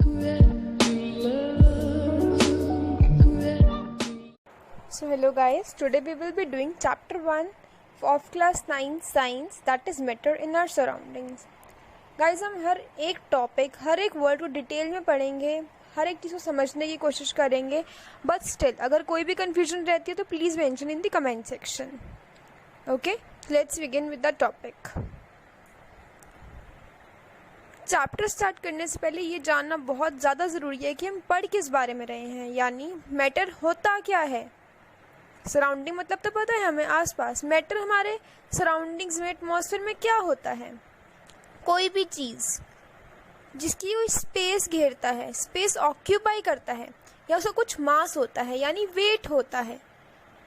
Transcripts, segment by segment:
So hello guys, today we will be doing chapter 1 of class 9 science, that is matter in our surroundings. Guys, हम हर एक topic, हर एक word को detail में पढ़ेंगे, हर एक चीज़ को समझने की कोशिश करेंगे, बट स्टिल अगर कोई भी कंफ्यूजन रहती है तो please mention in the comment section. Okay, let's begin with the topic. Chapter start करने से पहले ये जानना बहुत ज़्यादा ज़रूरी है कि हम पढ़ किस बारे में रहे हैं, यानी मैटर होता क्या है. सराउंडिंग मतलब तो पता है हमें, आसपास. मैटर हमारे सराउंडिंग्स में, एटमॉस्फेयर में क्या होता है. कोई भी चीज़ जिसकी कोई स्पेस घेरता है, स्पेस ऑक्यूपाई करता है, या उसका कुछ मास होता है यानी वेट होता है,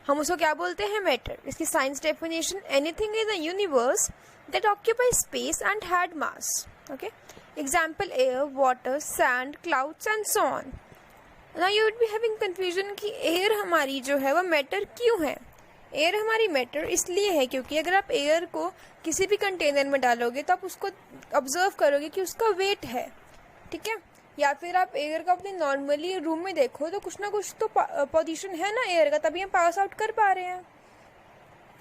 हम उसको क्या बोलते हैं, मैटर. इसकी science definition: anything in the universe that occupy space and had mass. Okay, example: air, water, sand, clouds and so on. Now you would be having confusion कि एयर हमारी जो है वो मैटर क्यों है. एयर हमारी matter इसलिए है क्योंकि अगर आप एयर को किसी भी कंटेनर में डालोगे तो आप उसको ऑब्जर्व करोगे कि उसका वेट है, ठीक है. या फिर आप एयर का अपने नॉर्मली रूम में देखो तो कुछ ना कुछ तो पोल्यूशन है ना एयर का, तभी हम पास आउट कर पा रहे हैं.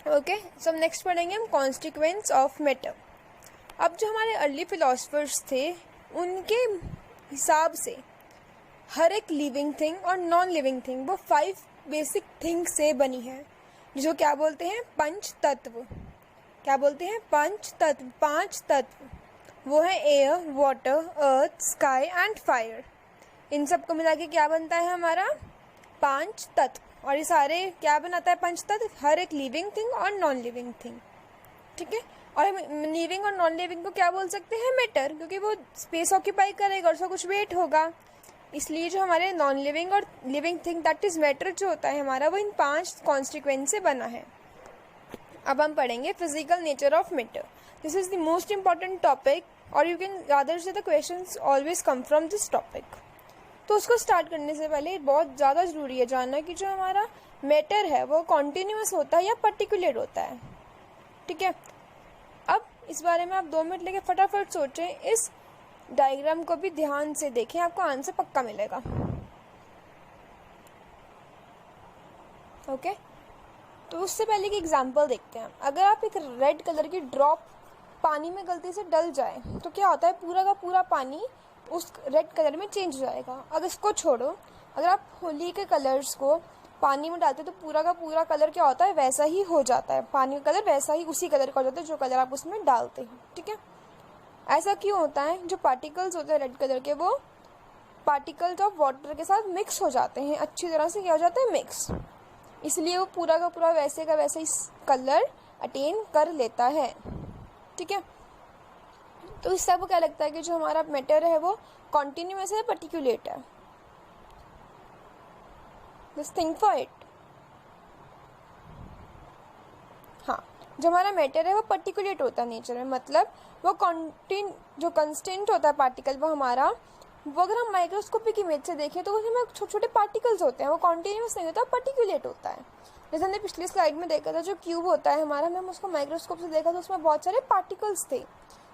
ओके, सो नेक्स्ट पढ़ेंगे हम कॉन्सिक्वेंस ऑफ मैटर. अब जो हमारे अर्ली फिलोसफर्स थे उनके हिसाब से हर एक लिविंग थिंग और नॉन लिविंग थिंग वो 5 बेसिक थिंग से बनी है, जो क्या बोलते हैं, पंच तत्व. क्या बोलते हैं, पंच तत्व, 5 तत्व. वो है air, water, earth, sky and fire. इन सब को मिला के क्या बनता है हमारा, 5 तत्व. और ये सारे क्या बनाता है पंच तत्व, हर एक लिविंग थिंग और नॉन लिविंग थिंग, ठीक है. और हम लिविंग और नॉन लिविंग को क्या बोल सकते हैं, मैटर, क्योंकि वो स्पेस ऑक्यूपाई करेगा और उसका कुछ वेट होगा. इसलिए जो हमारे नॉन लिविंग और living thing that is matter जो होता है हमारा, वो इन 5 कॉन्स्टिट्यूएंट से बना है. अब हम पढ़ेंगे physical nature of matter. This is the most important topic, और यू कैन रादर से the questions always come from this topic. तो उसको स्टार्ट करने से पहले बहुत ज़्यादा ज़रूरी है जानना कि जो हमारा मैटर है वो कॉन्टिन्यूस होता है या पर्टिकुलर होता है, ठीक है. अब इस बारे में आप 2 मिनट लेके फटाफट सोचें, इस डायग्राम को भी ध्यान से देखें, आपको आंसर पक्का मिलेगा. ओके, तो उससे पहले की एग्जांपल देखते हैं. अगर आप एक रेड कलर की ड्रॉप पानी में गलती से डल जाए तो क्या होता है, पूरा का पूरा पानी उस रेड कलर में चेंज हो जाएगा. अगर इसको छोड़ो, अगर आप होली के कलर्स को पानी में डालते तो पूरा का पूरा कलर क्या होता है, वैसा ही हो जाता है. पानी का कलर वैसा ही उसी कलर का हो जाता है जो कलर आप उसमें डालते हो, ठीक है. ऐसा क्यों होता है, जो पार्टिकल्स होते हैं रेड कलर के, वो पार्टिकल्स ऑफ वाटर के साथ मिक्स हो जाते हैं, अच्छी तरह से क्या हो जाता है, मिक्स. इसलिए वो पूरा का पूरा वैसे का वैसे ही कलर अटेन कर लेता है, ठीक है. तो इससे आपको क्या लगता है कि जो हमारा मैटर है वो कॉन्टिन्यूअस है, पर्टिकुलेट है. Just think for it. हाँ, जो हमारा मैटर है वो पर्टिकुलेट होता है नेचर में, मतलब वो जो कंस्टेंट होता है पार्टिकल वो हमारा, वो अगर हम माइक्रोस्कोपिक इमेज से देखें तो उसमें छोटे छोटे पार्टिकल्स होते हैं, वो कॉन्टिन्यूस नहीं होता, पर्टिकुलेट होता है. जैसे हमने पिछली स्लाइड में देखा था, जो क्यूब होता है हमारा, हम उसको माइक्रोस्कोप से देखा तो उसमें बहुत सारे पार्टिकल्स थे,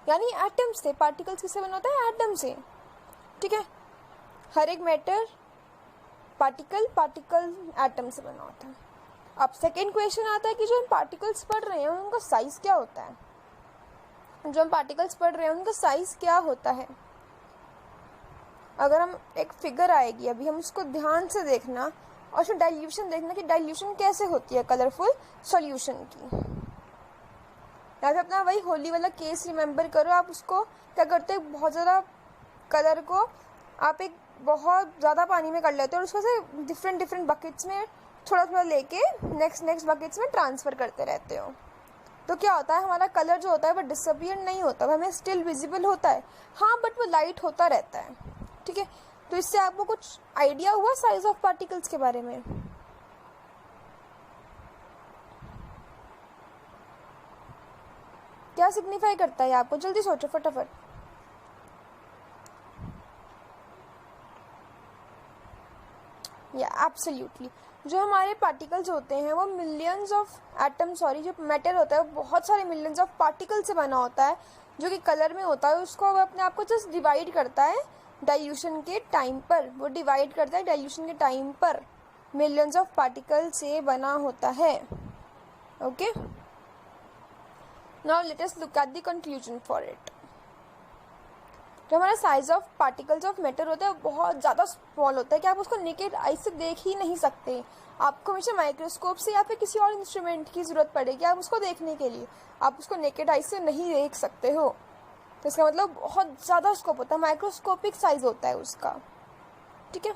यानी एटम्स थे. पार्टिकल्स किससे बना होता है, एटम से, ठीक है. हर एक मैटर पार्टिकल एटम से बना होता है. अब सेकेंड क्वेश्चन आता है कि जो हम पार्टिकल्स पढ़ रहे हैं उनका साइज क्या होता है. जो हम पार्टिकल्स पढ़ रहे हैं उनका साइज क्या होता है. अगर हम एक फिगर आएगी अभी, हम उसको ध्यान से देखना और उसमें डाइल्यूशन देखना कि डाइल्यूशन कैसे होती है कलरफुल सॉल्यूशन की. या फिर अपना वही होली वाला केस रिमेंबर करो. आप उसको क्या करते हैं, बहुत ज़्यादा कलर को आप एक बहुत ज़्यादा पानी में कर लेते हो और उसको से डिफरेंट बकेट्स में थोड़ा थोड़ा लेके नेक्स्ट बकेट्स में ट्रांसफ़र करते रहते हो. तो क्या होता है, हमारा कलर जो होता है वो डिसअपियर नहीं होता, वो हमें स्टिल विजिबल होता है, हाँ, बट वो लाइट होता रहता है, ठीक है. तो इससे आपको कुछ आइडिया हुआ साइज ऑफ पार्टिकल्स के बारे में. क्या सिग्निफाई करता है आपको, जल्दी सोचो फटाफट. या एब्सोल्युटली, जो हमारे पार्टिकल्स होते हैं वो मिलियंस ऑफ एटम, जो मैटर होता है वो बहुत सारे मिलियंस ऑफ पार्टिकल से बना होता है, जो कि कलर में होता है. उसको वो अपने आप को जस्ट डिवाइड करता है डाइल्यूशन के टाइम पर, वो डिवाइड करता है डाइल्यूशन के टाइम पर मिलियंस ऑफ पार्टिकल से बना होता है। Okay, now let us look at the conclusion for it. जो हमारा size of particles of matter होता है वो बहुत ज़्यादा स्मॉल होता है कि आप उसको नेकेड आई से देख ही नहीं सकते। आपको हमेशा माइक्रोस्कोप से या फिर किसी और इंस्ट्रूमेंट की ज़रूरत पड़ेगी आप उसको देखने के लिए, आप उसको नेकेड आई से नहीं देख सकते हो। तो इसका मतलब बहुत ज़्यादा स्कोप होता है, माइक्रोस्कोपिक साइज होता है उसका। ठीक है,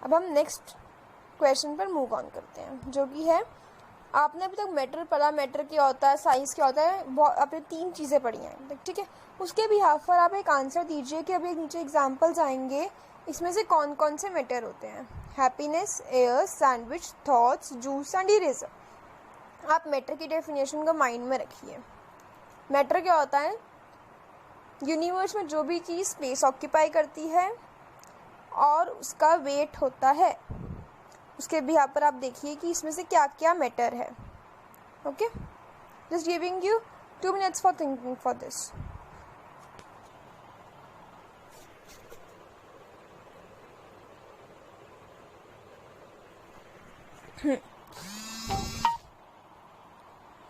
अब हम नेक्स्ट क्वेश्चन पर मूव ऑन करते हैं, जो कि है आपने अभी तक मैटर पढ़ा, मैटर क्या होता है, साइज क्या होता है, आपने 3 चीज़ें पढ़ी हैं। ठीक है, उसके बिहाफ पर आप एक आंसर दीजिए कि अभी नीचे एग्जांपल्स आएंगे, इसमें से कौन कौन से मैटर होते हैं। Happiness, air, sandwich, thoughts, juice and eraser. आप मैटर की डेफिनेशन को माइंड में रखिए। मैटर क्या होता है, यूनिवर्स में जो भी चीज़ स्पेस ऑक्यूपाई करती है और उसका वेट होता है, उसके भी यहाँ पर आप देखिए कि इसमें से क्या क्या मैटर है। Okay, just giving you 2 minutes for thinking for this.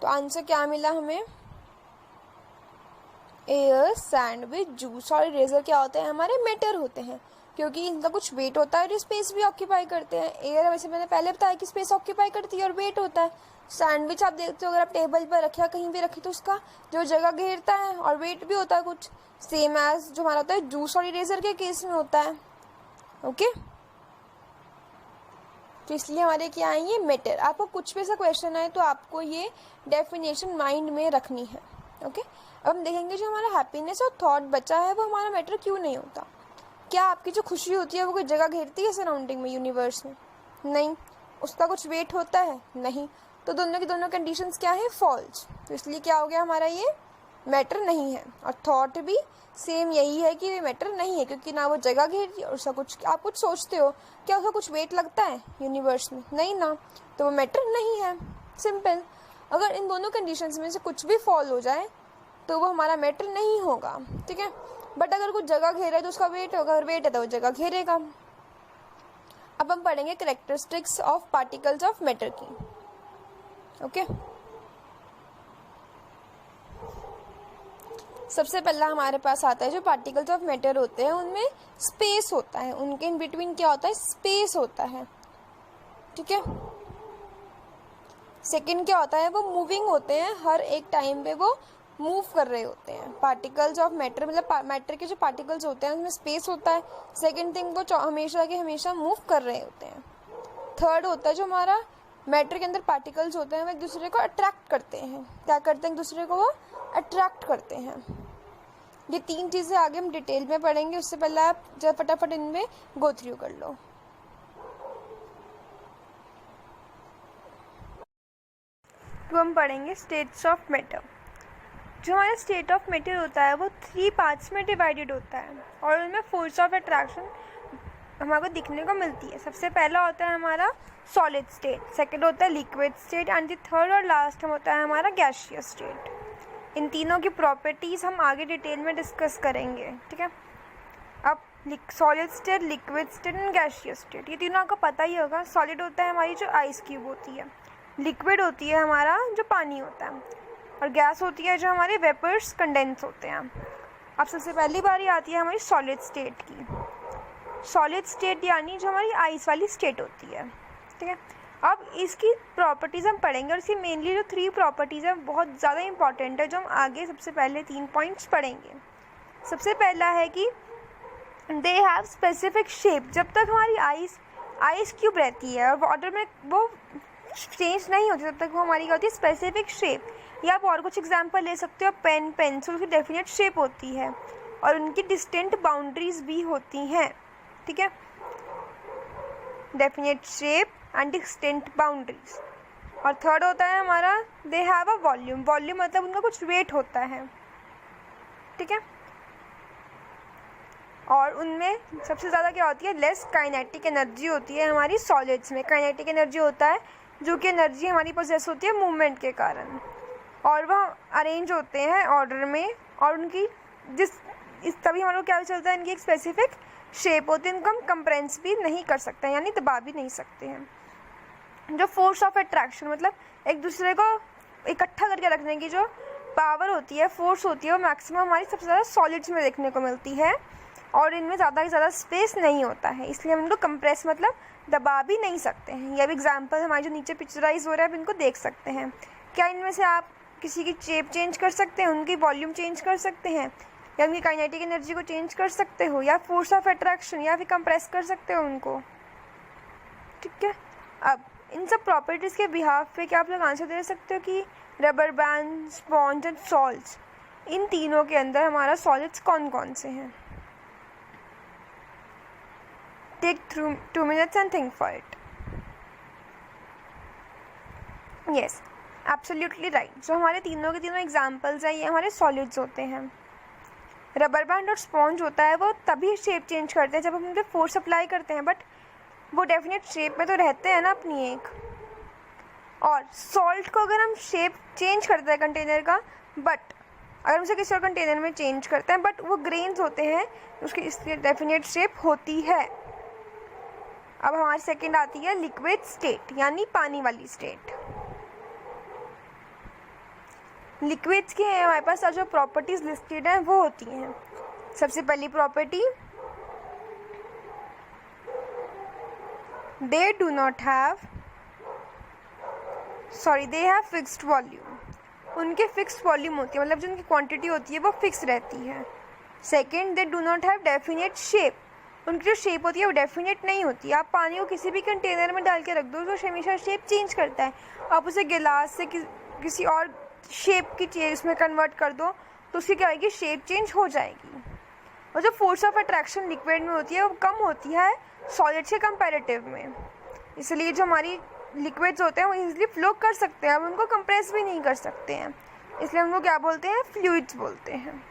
तो आंसर क्या मिला हमें, एयर, सैंडविच, जूस और इरेजर क्या होते हैं, हमारे मैटर होते हैं, क्योंकि इनका कुछ वेट होता है और स्पेस भी ऑक्यूपाई करते हैं। एयर वैसे मैंने पहले बताया कि स्पेस ऑक्यूपाई करती है और वेट होता है। सैंडविच आप देखते हो अगर आप टेबल पर रखे या कहीं भी रखे तो उसका जो जगह घेरता है और वेट भी होता है कुछ, सेम एज जो हमारा होता है जूस और इरेजर के केस में होता है। ओके, तो इसलिए हमारे क्या है ये मैटर। आपको कुछ भी ऐसा क्वेश्चन आए तो आपको ये डेफिनेशन माइंड में रखनी है। ओके, अब हम देखेंगे जो हमारा हैप्पीनेस और थॉट बचा है वो हमारा मैटर क्यों नहीं होता। क्या आपकी जो खुशी होती है वो कोई जगह घेरती है सराउंडिंग में, यूनिवर्स में? नहीं। उसका कुछ वेट होता है? नहीं। तो दोनों की दोनों कंडीशंस क्या है, फॉल्स। तो इसलिए क्या हो गया हमारा ये मैटर नहीं है। और थॉट भी सेम यही है कि वे मैटर नहीं है, क्योंकि ना वो जगह घेरती है और उसका कुछ, आप कुछ सोचते हो क्या उसका कुछ वेट लगता है यूनिवर्स में? नहीं ना, तो वो मैटर नहीं है। सिंपल। अगर इन दोनों कंडीशंस में से कुछ भी फॉल हो जाए तो वो हमारा मैटर नहीं होगा। ठीक है, बट अगर कुछ जगह घेरा है तो उसका वेट होगा, अगर वेट है तो वो जगह घेरेगा। अब हम पढ़ेंगे characteristics of particles of matter की। ओके, सबसे पहला हमारे पास आता है जो पार्टिकल्स ऑफ मैटर होते हैं उनमें स्पेस होता है, उनके इन बिटवीन क्या होता है, स्पेस होता है। ठीक है, सेकंड क्या होता है, वो मूविंग होते हैं, हर एक टाइम पे वो मूव कर रहे होते हैं। पार्टिकल्स ऑफ मैटर मतलब मैटर के जो पार्टिकल्स होते हैं उनमें स्पेस होता है। सेकंड थिंग, वो हमेशा के हमेशा मूव कर रहे होते हैं। थर्ड होता है जो हमारा मैटर के अंदर पार्टिकल्स होते हैं वो एक दूसरे को अट्रैक्ट करते हैं। क्या करते हैं, एक दूसरे को वो अट्रैक्ट करते हैं। ये 3 चीज़ें आगे हम डिटेल में पढ़ेंगे, उससे पहले आप जब फटाफट इनमें गो थ्रू कर लो। तो हम पढ़ेंगे स्टेट्स ऑफ मैटर। जो हमारा स्टेट ऑफ मैटर होता है वो 3 पार्ट्स में डिवाइडेड होता है और उनमें फोर्स ऑफ अट्रैक्शन हमारे को दिखने को मिलती है। सबसे पहला होता है हमारा सॉलिड स्टेट, सेकंड होता है liquid state and the third और लास्ट होता है हमारा गैसियस स्टेट। इन तीनों की प्रॉपर्टीज़ हम आगे डिटेल में डिस्कस करेंगे। ठीक है, अब solid state, liquid state and gaseous state, ये तीनों आपको पता ही होगा। सॉलिड होता है हमारी जो आइस क्यूब होती है, लिक्विड होती है हमारा जो पानी होता है, और गैस होती है जो हमारे वेपर्स कंडेंस होते हैं। अब सबसे पहली बारी आती है हमारी सॉलिड स्टेट की। सॉलिड स्टेट यानी जो हमारी आइस वाली स्टेट होती है। ठीक है, अब इसकी प्रॉपर्टीज़ हम पढ़ेंगे और इसकी मेनली जो 3 प्रॉपर्टीज़ हैं बहुत ज़्यादा इंपॉर्टेंट है, जो हम आगे सबसे पहले 3 पॉइंट्स पढ़ेंगे। सबसे पहला है कि दे हैव स्पेसिफिक शेप। जब तक हमारी आइस क्यूब रहती है और वाटर में वो चेंज नहीं होती तब तक वो हमारी क्या होती है, स्पेसिफिक शेप। या आप और कुछ एग्जांपल ले सकते हो, पेन, पेंसिल की डेफिनेट शेप होती है और उनकी डिस्टेंट बाउंड्रीज भी होती हैं। ठीक है, definite shape and distant boundaries. और थर्ड होता है हमारा they have a volume. Volume मतलब उनका कुछ वेट होता है। ठीक है, और उनमें सबसे ज़्यादा क्या होती है, लेस काइनेटिक एनर्जी होती है हमारी सॉलिड्स में। काइनेटिक एनर्जी होता है जो कि एनर्जी हमारी पोजेस होती है मूवमेंट के कारण, और वह अरेंज होते हैं ऑर्डर में, और उनकी जिस इस तभी हमारे को क्या चलता है, इनकी एक स्पेसिफिक शेप होती है, इनको हम कंप्रेस भी नहीं कर सकते हैं, यानी दबा भी नहीं सकते हैं। जो फोर्स ऑफ अट्रैक्शन मतलब एक दूसरे को इकट्ठा करके रखने की जो पावर होती है, फोर्स होती है, वो मैक्सिमम हमारी सबसे ज़्यादा सॉलिड्स में देखने को मिलती है और इनमें ज़्यादा से ज़्यादा स्पेस नहीं होता है, इसलिए हम इनको कंप्रेस मतलब दबा भी नहीं सकते हैं। ये भी एग्जाम्पल हमारे जो नीचे पिक्चराइज हो रहा है, अब इनको देख सकते हैं। क्या इनमें से आप किसी की शेप चेंज कर सकते हैं, उनकी वॉल्यूम चेंज कर सकते हैं, या उनकी काइनेटिक एनर्जी को चेंज कर सकते हो, या फोर्स ऑफ अट्रैक्शन, या फिर कंप्रेस कर सकते हो उनको, ठीक है। अब इन सब प्रॉपर्टीज़ के बिहाफ पे क्या आप लोग आंसर दे सकते हो कि rubber band, sponge and salts, इन तीनों के अंदर हमारा सॉलिड्स कौन कौन से हैं? Take 2 minutes and think for it. Yes, absolutely right. जो हमारे तीनों के तीनों एग्जाम्पल्स हैं, ये हमारे सॉलिड्स होते हैं। रबर बैंड और स्पॉन्ज होता है वो तभी शेप चेंज करते हैं जब हम उन पर फोर्स अप्लाई करते हैं, बट वो डेफिनेट शेप में तो रहते हैं ना अपनी एक। और सॉल्ट को अगर हम शेप चेंज करते हैं कंटेनर का, बट अगर हम उसे किसी और कंटेनर में चेंज करते हैं, बट वो ग्रेन्स होते हैं, उसकी इसलिए डेफिनेट शेप होती है। अब हमारी सेकंड आती है लिक्विड स्टेट, यानी पानी वाली स्टेट। लिक्विड्स की हमारे पास जो प्रॉपर्टीज लिस्टेड हैं वो होती हैं। सबसे पहली property, they have fixed volume. उनके फिक्स्ड वॉल्यूम होती है, मतलब जो उनकी क्वांटिटी होती है वो फिक्स रहती है। Second, they do not have definite shape. उनकी जो शेप होती है वो डेफिनेट नहीं होती। आप पानी को किसी भी कंटेनर में डाल के रख दो तो हमेशा शेप चेंज करता है। आप उसे गिलास से किसी और शेप की चीज़ उसमें कन्वर्ट कर दो तो उसकी क्या होगी, शेप चेंज हो जाएगी। और जो फोर्स ऑफ अट्रैक्शन लिक्विड में होती है वो कम होती है सॉलिड्स के कंपैरेटिव में, इसलिए जो हमारी लिक्विड्स होते हैं वो इजीली फ्लो कर सकते हैं, हम उनको कंप्रेस भी नहीं कर सकते हैं, इसलिए उनको क्या बोलते हैं, फ्लूइड्स बोलते हैं।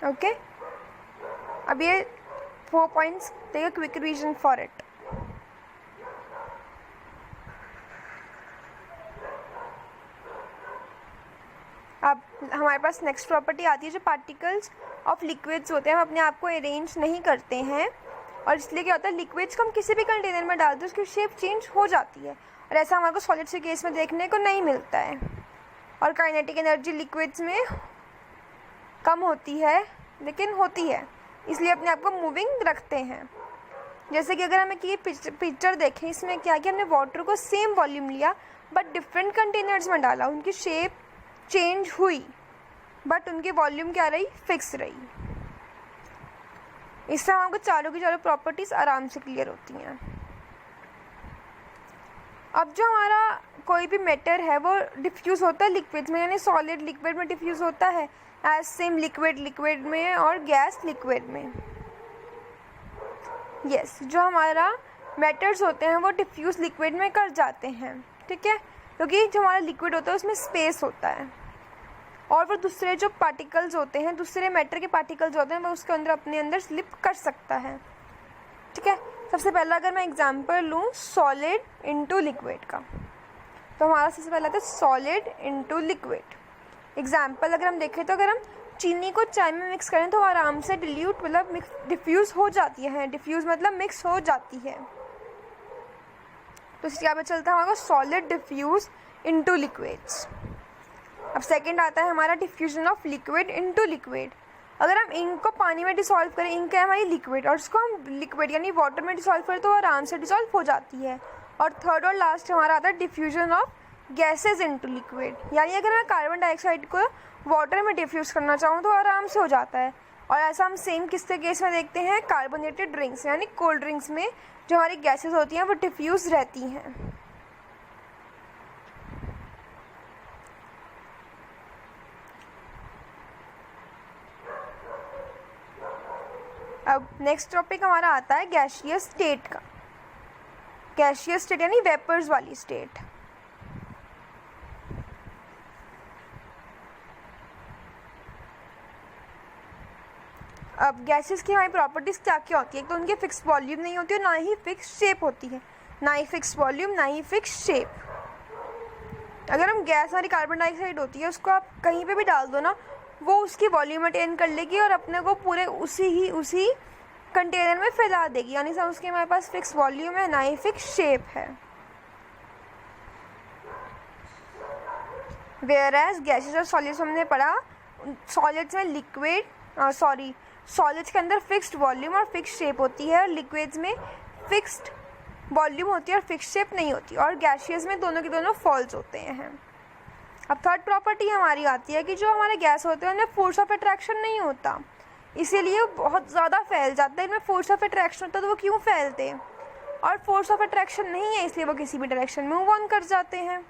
ओके, अब ये 4 points take a quick revision for it. अब हमारे पास नेक्स्ट प्रॉपर्टी आती है, जो पार्टिकल्स ऑफ लिक्विड्स होते हैं हम अपने आप को अरेंज नहीं करते हैं, और इसलिए क्या होता है, लिक्विड्स को हम किसी भी कंटेनर में डालते हैं उसकी शेप चेंज हो जाती है, और ऐसा हमारे को सॉलिड्स के केस में देखने को नहीं मिलता है। और काइनेटिक एनर्जी लिक्विड्स में कम होती है लेकिन होती है, इसलिए अपने आप को मूविंग रखते हैं। जैसे कि अगर हमें ये पिक्चर देखें, इसमें क्या किया, हमने वाटर को सेम वॉल्यूम लिया बट डिफरेंट कंटेनर्स में डाला, उनकी शेप चेंज हुई बट उनकी वॉल्यूम क्या रही, फिक्स रही। इससे हमको चारों की चारों प्रॉपर्टीज़ आराम से क्लियर होती हैं। अब जो हमारा कोई भी मैटर है वो डिफ्यूज़ होता है लिक्विड्स में, यानी सॉलिड लिक्विड में डिफ्यूज़ होता है, एज सेम लिक्विड में और गैस लिक्विड में। यस, जो हमारा मैटर्स होते हैं वो डिफ्यूज़ लिक्विड में कर जाते हैं, ठीक है, क्योंकि जो हमारा लिक्विड होता है उसमें स्पेस होता है, और वो दूसरे जो पार्टिकल्स होते हैं, दूसरे मैटर के पार्टिकल्स होते हैं, वो उसके अंदर अपने अंदर स्लिप कर सकता है, ठीक है। सबसे पहला अगर मैं एग्जांपल लूँ सॉलिड इनटू लिक्विड का, तो हमारा सबसे पहला था सॉलिड इनटू लिक्विड। एग्जाम्पल अगर हम देखें तो अगर हम चीनी को चाय में मिक्स करें तो आराम से डिल्यूट मतलब डिफ्यूज़ हो जाती है, डिफ्यूज़ मतलब मिक्स हो जाती है, तो इससे क्या पता चलता है हमारा सॉलिड डिफ्यूज़ इनटू लिक्विड्स। अब सेकंड आता है हमारा diffusion of liquid into liquid. अगर हम इंक को पानी में डिसॉल्व करें, इंक है हमारी लिक्विड, और उसको हम लिक्विड यानी वाटर में डिसॉल्व करें तो आराम से डिसॉल्व हो जाती है। और थर्ड और लास्ट हमारा आता है diffusion of gases into liquid, यानी अगर मैं कार्बन डाइऑक्साइड को वाटर में डिफ्यूज़ करना चाहूँ तो आराम से हो जाता है। और ऐसा हम सेम किसके केस में देखते हैं, कार्बोनेटेड ड्रिंक्स यानी कोल्ड ड्रिंक्स में जो हमारी गैसेज होती हैं वो डिफ्यूज़ रहती हैं। अब नेक्स्ट टॉपिक हमारा आता है गैसियस स्टेट का। गैसियस स्टेट यानी वेपर्स वाली स्टेट। अब गैसेस की हमारी प्रॉपर्टीज़ क्या क्या होती है, एक तो उनकी फिक्स वॉल्यूम नहीं होती और ना ही फिक्स शेप होती है, ना ही फिक्स वॉल्यूम ना ही फिक्स शेप। अगर हम गैस वाली कार्बन डाइऑक्साइड होती है उसको आप कहीं पे भी डाल दो ना, वो उसकी वॉल्यूम अटेन कर लेगी और अपने को पूरे उसी कंटेनर में फैला देगी, यानी सब उसके हमारे पास फिक्स वॉल्यूम है, ना ही फिक्स शेप है। वेयर एज गैसेस और सॉलिड्स हमने पढ़ा, सॉलिड्स में सॉलिड्स के अंदर फिक्स्ड वॉल्यूम और फिक्स शेप होती है, और लिक्विड्स में फिक्स्ड वॉल्यूम होती है और फिक्स शेप नहीं होती, और गैसियस में दोनों के दोनों फॉल्स होते हैं। अब थर्ड प्रॉपर्टी हमारी आती है कि जो हमारे गैस होते हैं उनमें फोर्स ऑफ अट्रैक्शन नहीं होता, इसीलिए बहुत ज़्यादा फैल जाते हैं। इनमें फोर्स ऑफ अट्रैक्शन होता है तो वो क्यों फैलते, और फोर्स ऑफ अट्रैक्शन नहीं है इसलिए वो किसी भी डायरेक्शन में मूव ऑन कर जाते हैं।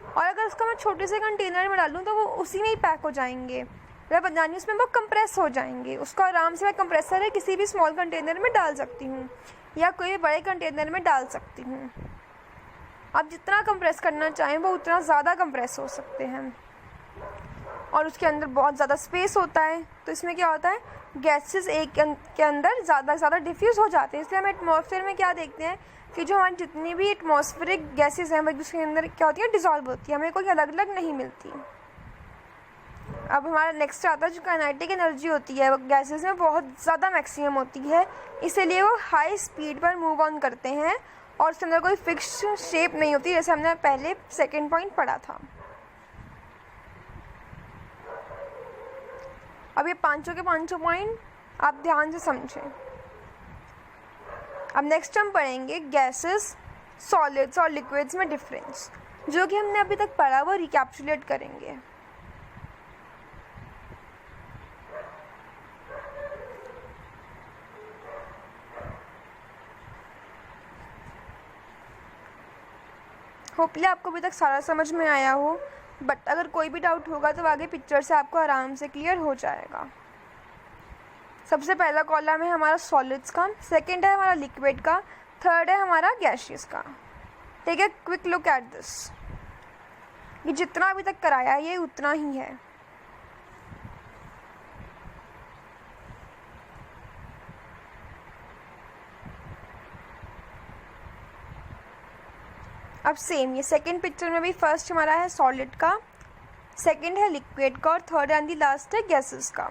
और अगर उसका मैं छोटे से कंटेनर में डालूँ तो वो उसी में ही पैक हो जाएंगे, यानी उसमें वो कंप्रेस हो जाएंगे। उसको आराम से मैं कंप्रेसर है किसी भी स्मॉल कंटेनर में डाल सकती हूँ या कोई भी बड़े कंटेनर में डाल सकती हूँ। आप जितना कंप्रेस करना चाहें वो उतना ज़्यादा कंप्रेस हो सकते हैं, और उसके अंदर बहुत ज़्यादा स्पेस होता है, तो इसमें क्या होता है, गैसेस एक के अंदर ज़्यादा डिफ्यूज़ हो जाते हैं। इसलिए हम एटमॉस्फेयर में क्या देखते हैं कि जो हमारी जितनी भी एटमॉस्फेरिक गैसेस हैं वो उसके अंदर क्या होती है, डिसॉल्व होती है, हमें कोई अलग अलग नहीं मिलती। अब हमारा नेक्स्ट आता है जो काइनेटिक एनर्जी होती है, वो गैसेस में बहुत ज़्यादा मैक्सिमम होती है, इसीलिए वो हाई स्पीड पर मूव ऑन करते हैं और उसके अंदर कोई फिक्स शेप नहीं होती, जैसे हमने पहले सेकंड पॉइंट पढ़ा था। अब ये पांचों के पांचों पॉइंट आप ध्यान से समझें। अब नेक्स्ट हम पढ़ेंगे गैसेस, सॉलिड्स और लिक्विड्स में डिफरेंस, जो कि हमने अभी तक पढ़ा वो रिकैप्सुलेट करेंगे। होपली आपको अभी तक सारा समझ में आया हो, बट अगर कोई भी डाउट होगा तो आगे पिक्चर से आपको आराम से क्लियर हो जाएगा। सबसे पहला कॉलम है हमारा सॉलिड्स का, सेकंड है हमारा लिक्विड का, थर्ड है हमारा गैसियस का। Take a quick look at this. ये जितना अभी तक कराया है ये उतना ही है। अब सेम ये सेकंड पिक्चर में भी फर्स्ट हमारा है सॉलिड का, सेकंड है लिक्विड का, और थर्ड एंड दी लास्ट है गैसेस का।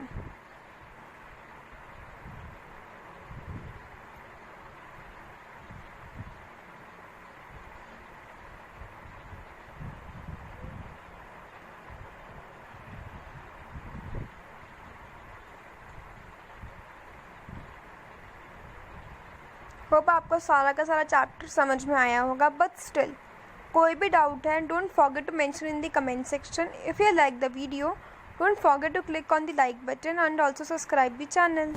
होप आपको सारा का सारा चैप्टर समझ में आया होगा, बट स्टिल कोई भी डाउट है don't forget to mention in the comment section. If you like the video don't forget to click on the like button and also subscribe the channel.